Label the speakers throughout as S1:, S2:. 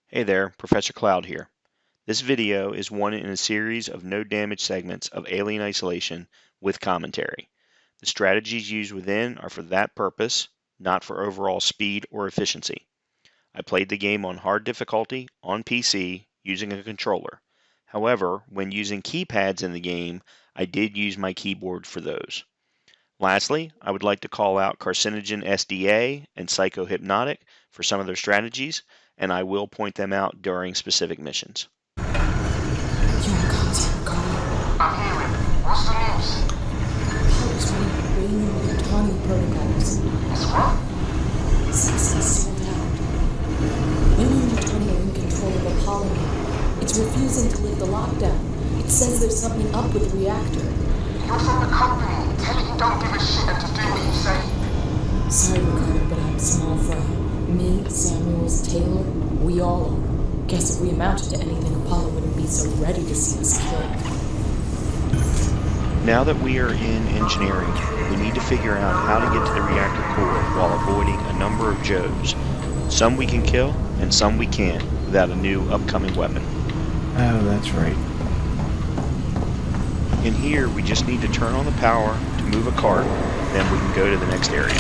S1: Hey there, Professor Cloud here. This video is one in a series of no damage segments of Alien Isolation with commentary. The strategies used within are for that purpose, not for overall speed or efficiency. I played the game on hard difficulty on PC using a controller. However, when using keypads in the game, I did use my keyboard for those. Lastly, I would like to call out Carcinogen SDA and Psychohypnotic for some of their strategies, and I will point them out during specific missions.
S2: You're in contact, Carl.
S3: I'm hearing. What's the news?
S2: Apollo's running Raymond Mittani protocols.
S3: It's what?
S2: Citizen's sold out. Raymond Mittani are in control of Apollo now. It's refusing to lift the lockdown. It says there's something up with the reactor.
S3: You're from the company. Tell it you don't give a shit and to do what you say.
S2: Sorry, Ricardo, but I'm small fry. Me, Samuels, Taylor, we all are. Guess if we amounted to anything, Apollo wouldn't be so ready to see us killed.
S1: Now that we are in engineering, we need to figure out how to get to the reactor core while avoiding a number of Joes. Some we can kill, and some we can't without a new upcoming weapon.
S4: Oh, that's right.
S1: In here, we just need to turn on the power to move a cart, then we can go to the next area.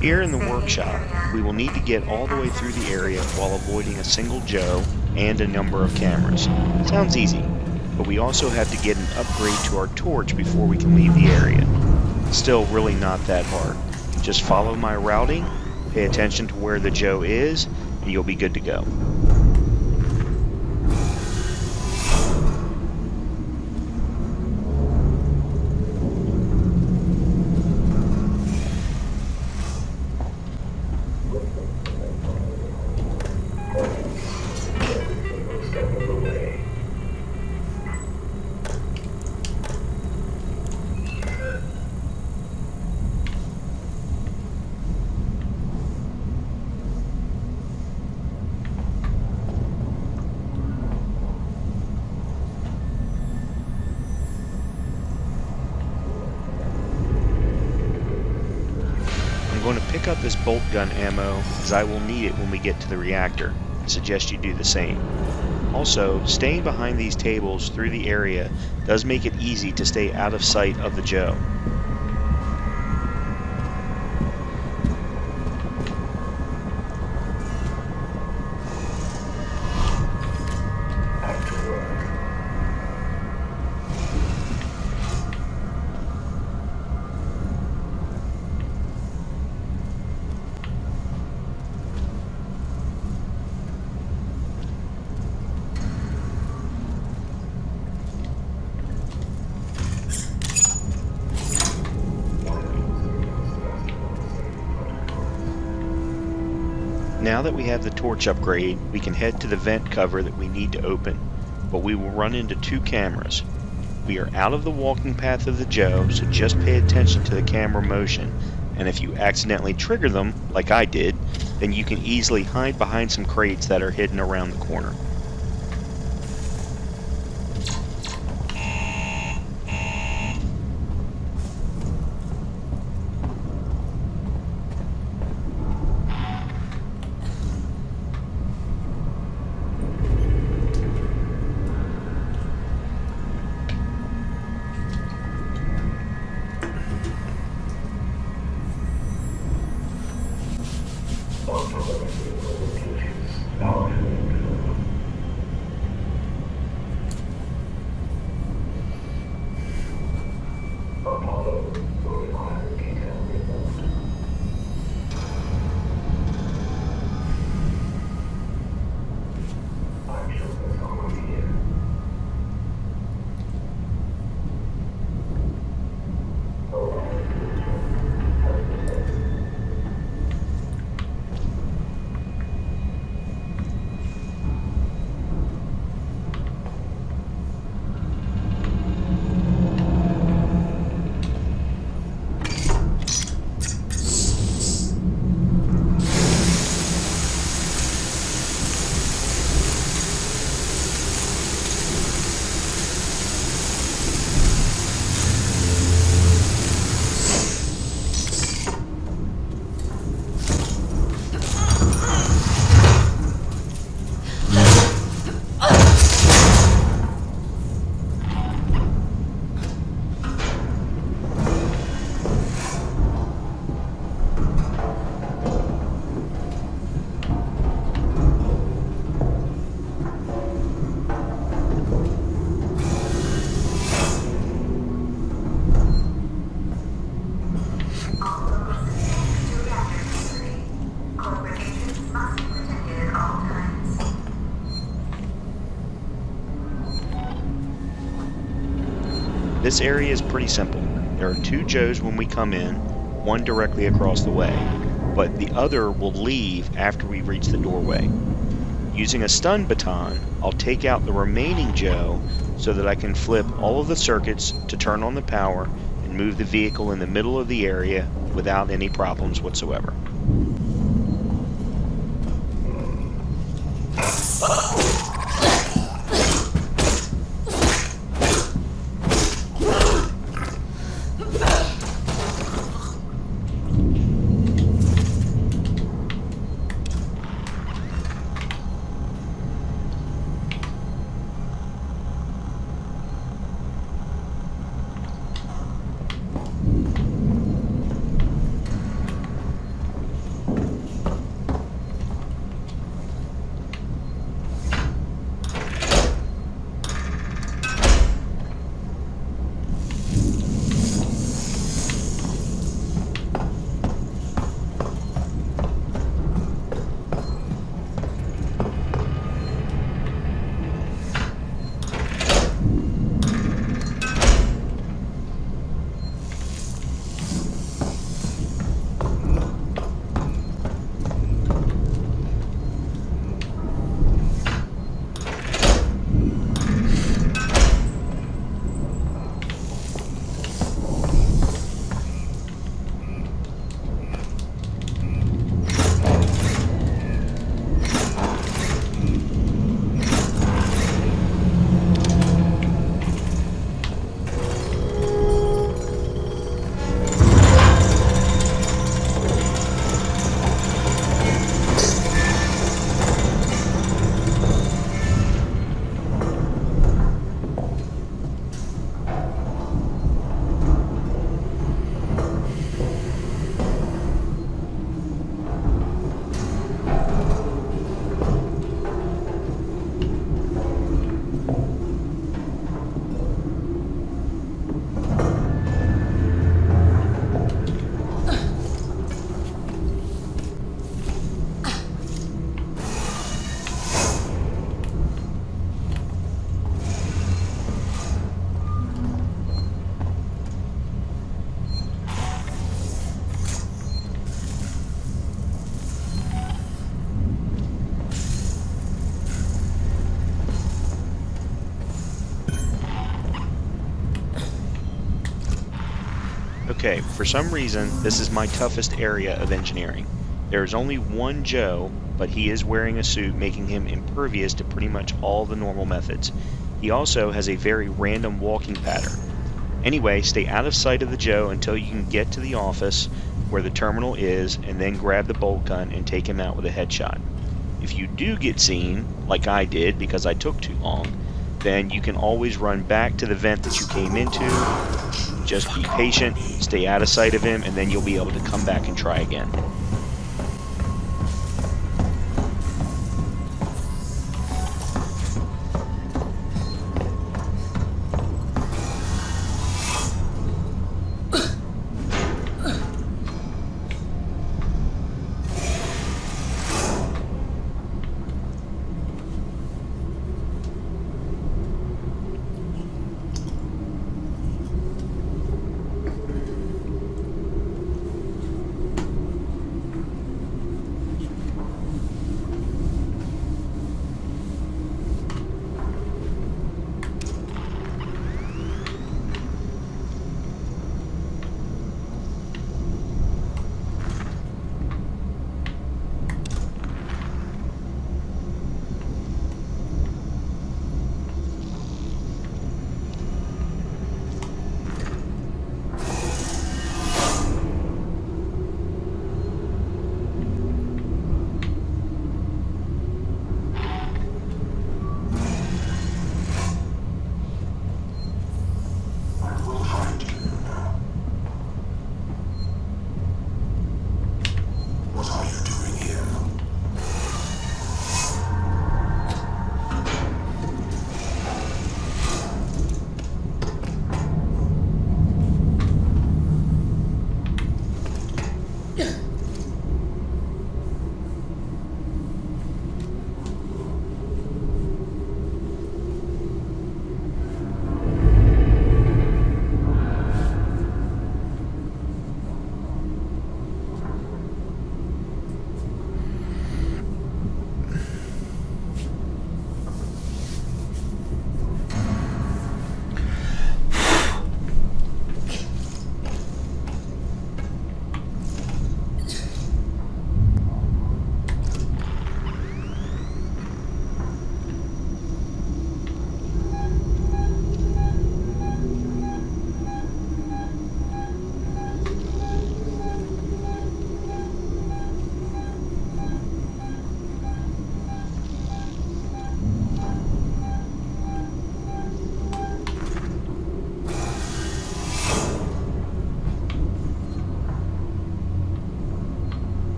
S1: Here in the workshop, we will need to get all the way through the area while avoiding a single Joe and a number of cameras. Sounds easy, but we also have to get an upgrade to our torch before we can leave the area. Still really not that hard. Just follow my routing, pay attention to where the Joe is, and you'll be good to go. I'm going to pick up this bolt gun ammo as I will need it when we get to the reactor. I suggest you do the same. Also, staying behind these tables through the area does make it easy to stay out of sight of the Joe. Now that we have the torch upgrade, we can head to the vent cover that we need to open, but we will run into two cameras. We are out of the walking path of the Joe, so just pay attention to the camera motion, and if you accidentally trigger them, like I did, then you can easily hide behind some crates that are hidden around the corner. This area is pretty simple. There are 2 Joes when we come in, one directly across the way, but the other will leave after we reach the doorway. Using a stun baton, I'll take out the remaining Joe so that I can flip all of the circuits to turn on the power and move the vehicle in the middle of the area without any problems whatsoever. Okay, for some reason, this is my toughest area of engineering. There is only one Joe, but he is wearing a suit making him impervious to pretty much all the normal methods. He also has a very random walking pattern. Anyway, stay out of sight of the Joe until you can get to the office where the terminal is, and then grab the bolt gun and take him out with a headshot. If you do get seen, like I did because I took too long, then you can always run back to the vent that you came into. Just be patient, stay out of sight of him, and then you'll be able to come back and try again.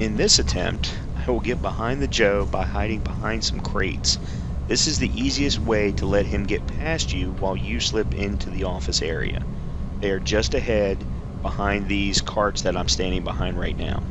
S1: In this attempt, I will get behind the Joe by hiding behind some crates. This is the easiest way to let him get past you while you slip into the office area. They are just ahead behind these carts that I'm standing behind right now.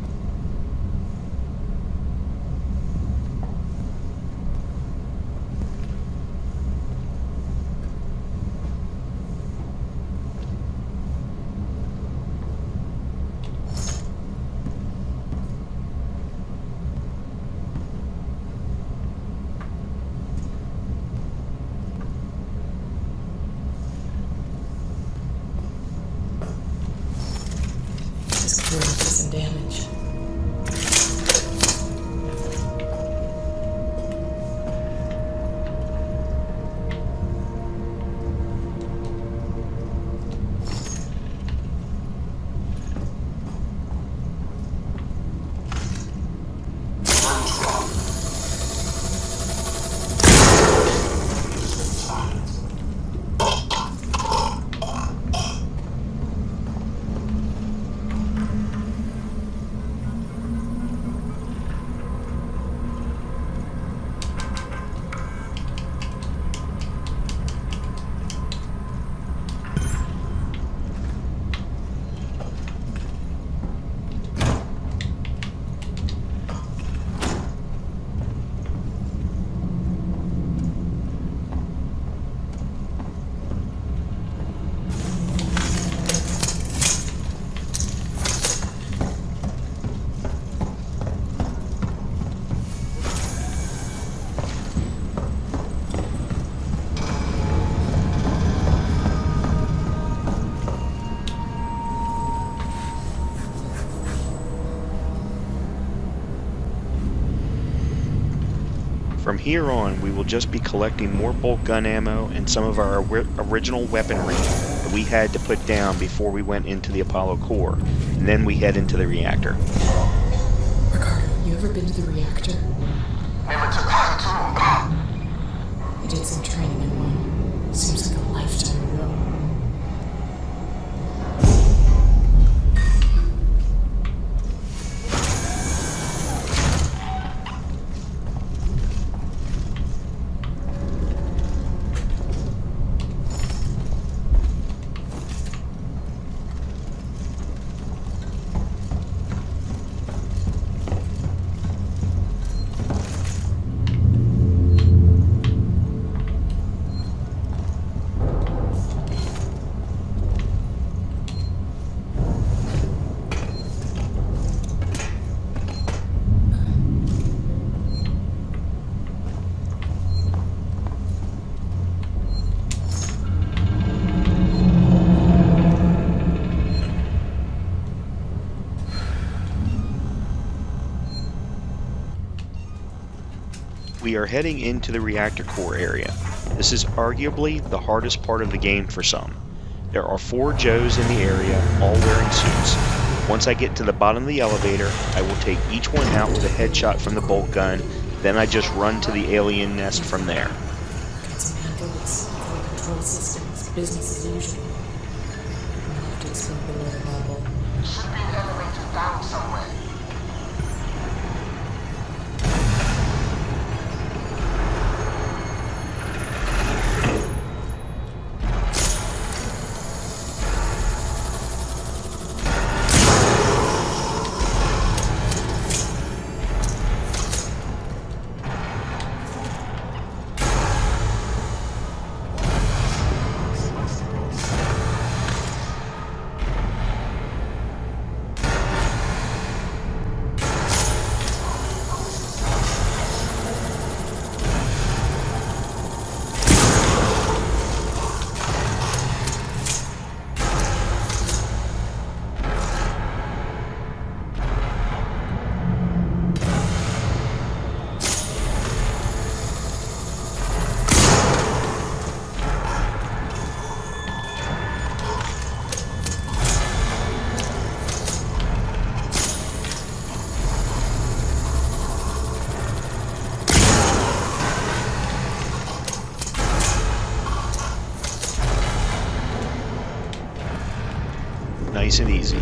S2: This could really do some damage.
S1: From here on, we will just be collecting more bolt gun ammo and some of our original weaponry that we had to put down before we went into the Apollo core, and then we head into the reactor.
S2: Ricardo, you ever been to the reactor?
S3: Never took her too.
S2: I did some training in one. Seems like a lifetime ago.
S1: We are heading into the reactor core area. This is arguably the hardest part of the game for some. There are 4 Joes in the area, all wearing suits. Once I get to the bottom of the elevator, I will take each one out with a headshot from the bolt gun, then I just run to the alien nest from there.
S2: Got some androids, full control systems, business as usual. I'll have to explore below the bubble.
S3: Should be an elevator down somewhere.
S1: Nice and easy.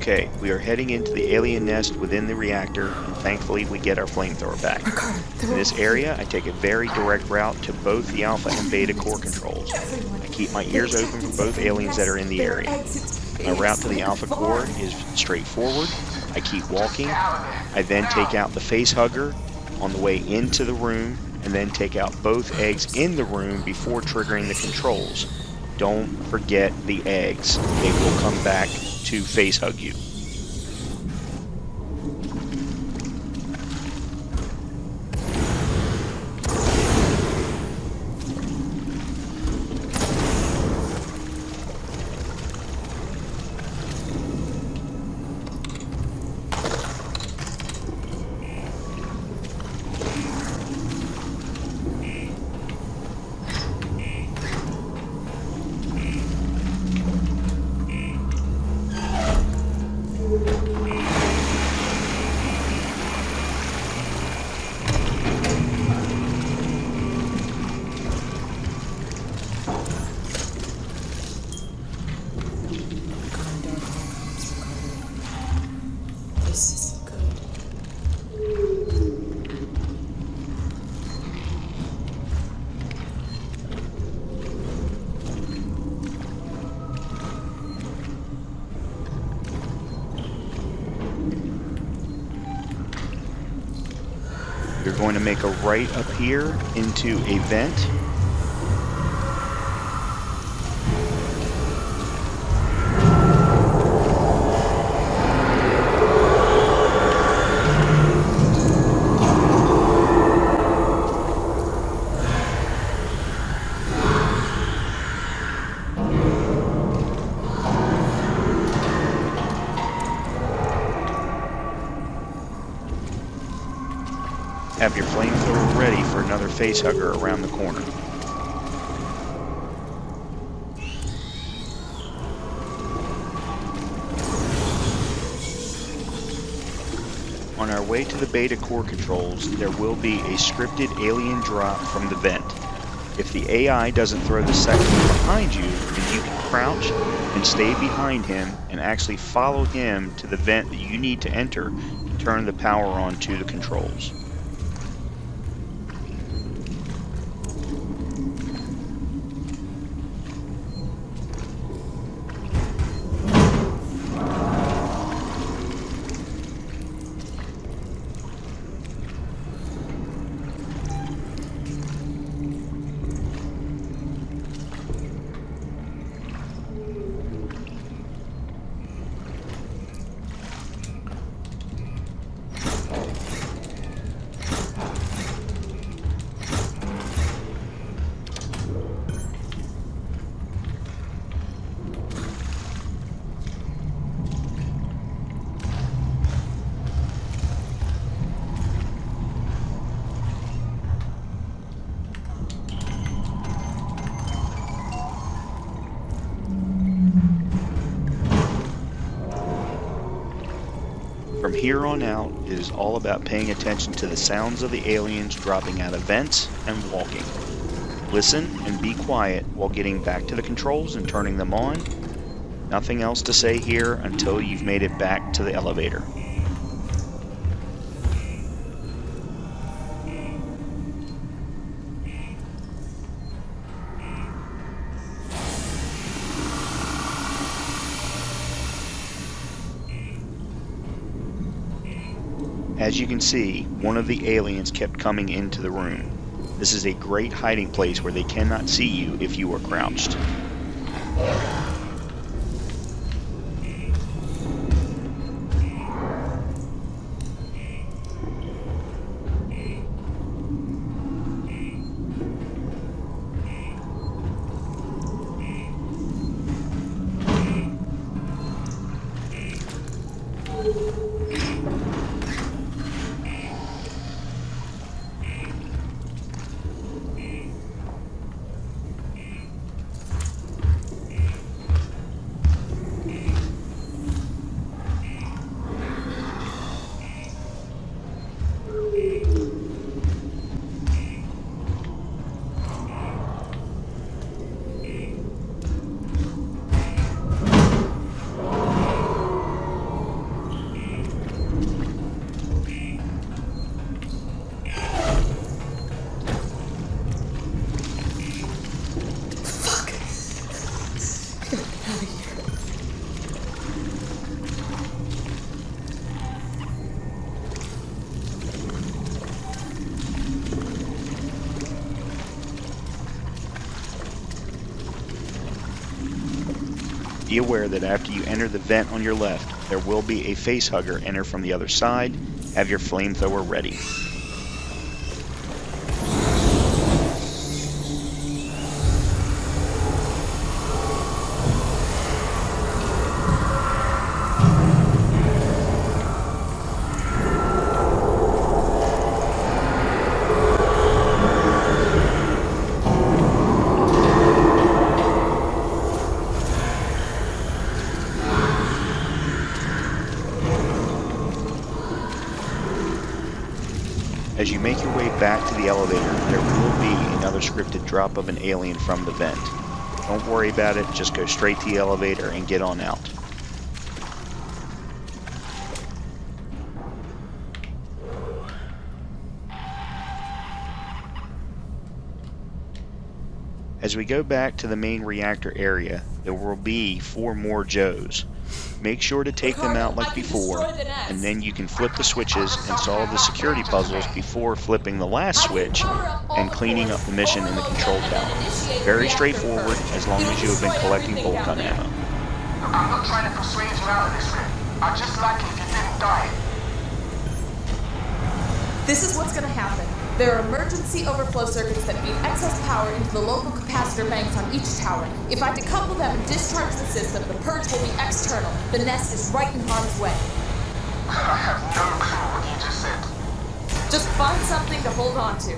S1: Okay, we are heading into the alien nest within the reactor, and thankfully we get our flamethrower back.
S2: Ricardo,
S1: In this area, I take a very direct route to both the Alpha and Beta core controls. I keep my ears open for both aliens that are in the area. My route to the Alpha core is straightforward. I keep walking. I then take out the facehugger on the way into the room, and then take out both eggs in the room before triggering the controls. Don't forget the eggs. They will come back to facehug you.
S2: This isn't good.
S1: You're going to make a right up here into a vent. Have your flamethrower ready for another facehugger around the corner. On our way to the Beta core controls, there will be a scripted alien drop from the vent. If the AI doesn't throw the second one behind you, then you can crouch and stay behind him and actually follow him to the vent that you need to enter to turn the power on to the controls. From here on out, it is all about paying attention to the sounds of the aliens dropping out of vents and walking. Listen and be quiet while getting back to the controls and turning them on. Nothing else to say here until you've made it back to the elevator. As you can see, one of the aliens kept coming into the room. This is a great hiding place where they cannot see you if you are crouched. Be aware that after you enter the vent on your left, there will be a facehugger enter from the other side. Have your flamethrower ready. As you make your way back to the elevator, there will be another scripted drop of an alien from the vent. Don't worry about it, just go straight to the elevator and get on out. As we go back to the main reactor area, there will be 4 more Joes. Make sure to take them out like before, and then you can flip the switches and solve the security puzzles before flipping the last switch and cleaning up the mission in the control tower. Very straightforward as long as you have been collecting bolt gun ammo.
S3: I'm not trying to persuade you out of this, Rick. I'd just like it if you didn't die.
S2: This is what's going to happen. There are emergency overflow circuits that feed excess power into the local capacitor banks on each tower. If I decouple them and discharge the system, the purge will be external. The nest is right in harm's way.
S3: I have no clue what you just said.
S2: Just find something to hold on to.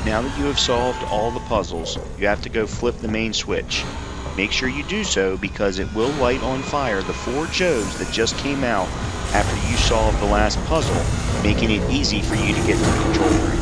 S1: Now that you have solved all the puzzles, you have to go flip the main switch. Make sure you do so because it will light on fire the 4 Joes that just came out after you solved the last puzzle, making it easy for you to get to the control room.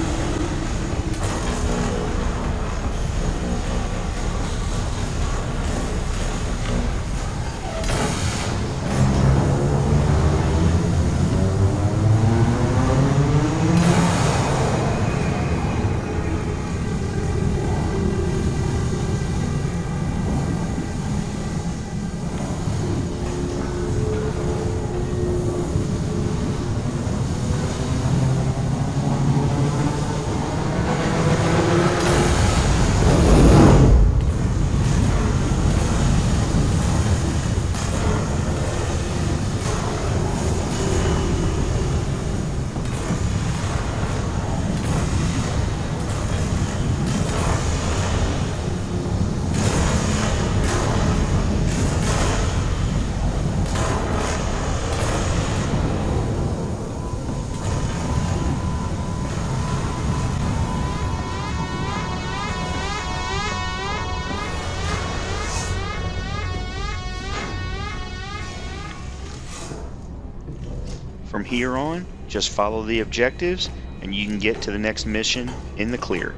S1: From here on, just follow the objectives and you can get to the next mission in the clear.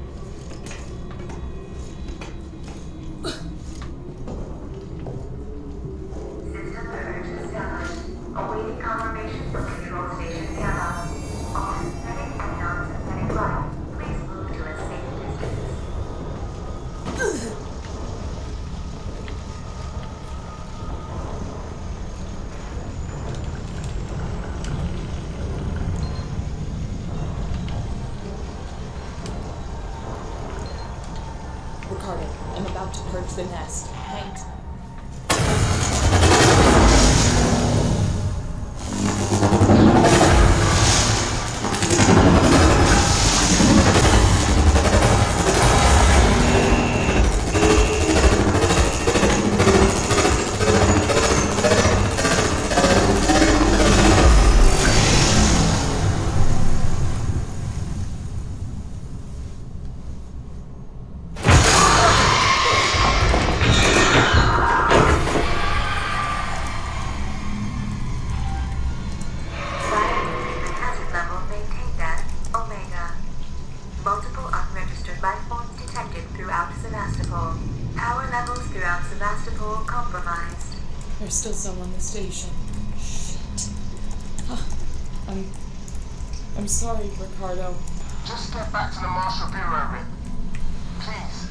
S5: System purge established. Awaiting confirmation from Control Station Gamma. All synthetic and non-synthetic life, please move to a safe distance.
S2: Ricardo, I'm about to purge the nest. Hank.
S5: Hazard level maintained at Omega. Multiple unregistered life forms detected throughout Sevastopol. Power levels throughout Sevastopol compromised.
S2: There's still some on the station. Shit. I'm sorry, Ricardo.
S3: Just get back to the Marshal Bureau, Rip. Please.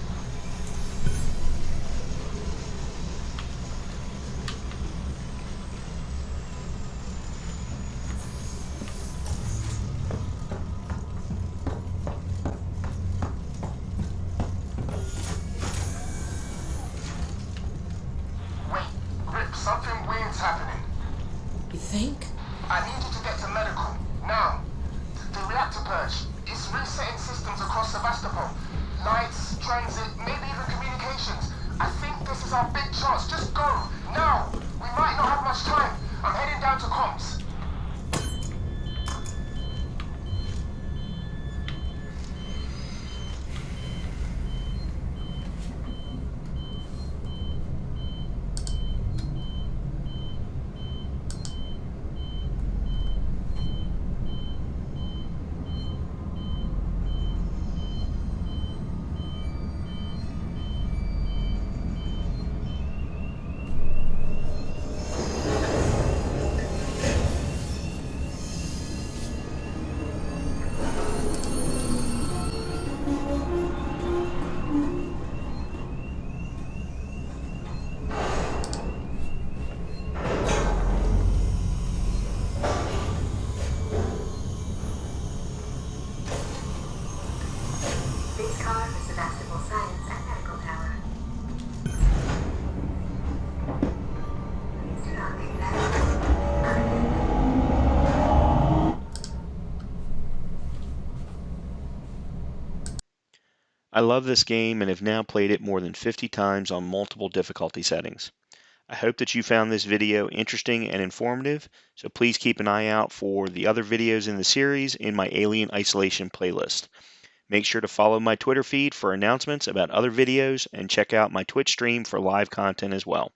S3: Wait, Rip, something weird's happening.
S2: You think?
S3: I need you to get to medical. Now. The reactor purge. It's resetting systems across Sevastopol. Lights, transit, maybe even communications. I think this is our big chance. Just go. Now. We might not have much time. I'm heading down to comms.
S5: This car for Sevastopol Science and Medical Tower. Please do not make that.
S1: I love this game and have now played it more than 50 times on multiple difficulty settings. I hope that you found this video interesting and informative, so please keep an eye out for the other videos in the series in my Alien Isolation playlist. Make sure to follow my Twitter feed for announcements about other videos and check out my Twitch stream for live content as well.